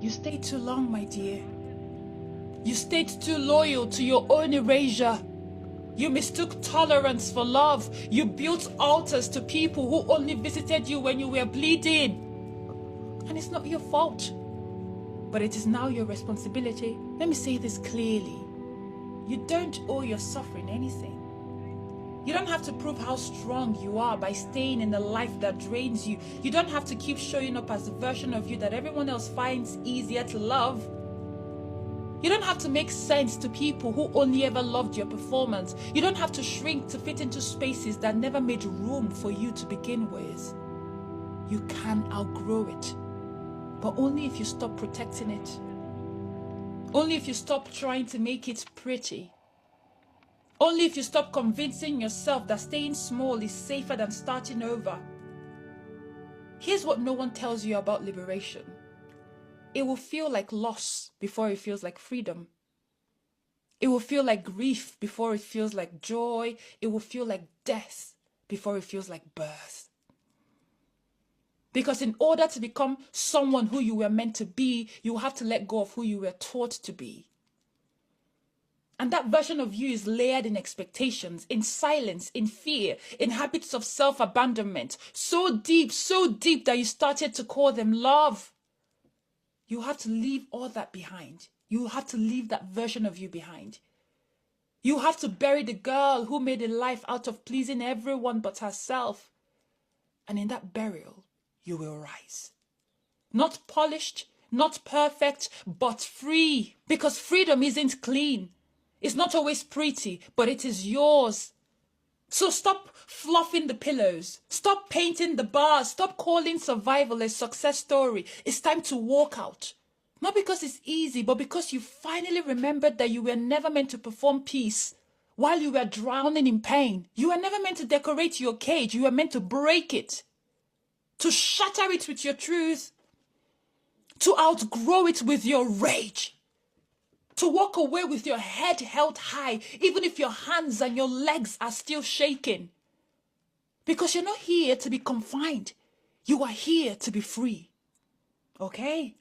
You stayed too long, my dear. You stayed too loyal to your own erasure. You mistook tolerance for love. You built altars to people who only visited you when you were bleeding. And it's not your fault, but it is now your responsibility. Let me say this clearly. You don't owe your suffering anything. You don't have to prove how strong you are by staying in a life that drains you. You don't have to keep showing up as the version of you that everyone else finds easier to love. You don't have to make sense to people who only ever loved your performance. You don't have to shrink to fit into spaces that never made room for you to begin with. You can outgrow it, but only if you stop protecting it. Only if you stop trying to make it pretty. Only if you stop convincing yourself that staying small is safer than starting over. Here's what no one tells you about liberation. It will feel like loss before it feels like freedom. It will feel like grief before it feels like joy. It will feel like death before it feels like birth. Because in order to become someone who you were meant to be, you have to let go of who you were taught to be. And that version of you is layered in expectations, in silence, in fear, in habits of self-abandonment. So deep that you started to call them love. You have to leave all that behind. You have to leave that version of you behind. You have to bury the girl who made a life out of pleasing everyone but herself. And in that burial, you will rise. Not polished, not perfect, but free. Because freedom isn't clean. It's not always pretty, but it is yours. So stop fluffing the pillows. Stop painting the bars. Stop calling survival a success story. It's time to walk out. Not because it's easy, but because you finally remembered that you were never meant to perform peace while you were drowning in pain. You were never meant to decorate your cage. You were meant to break it. To shatter it with your truth. To outgrow it with your rage. To walk away with your head held high, even if your hands and your legs are still shaking. Because you're not here to be confined. You are here to be free. Okay?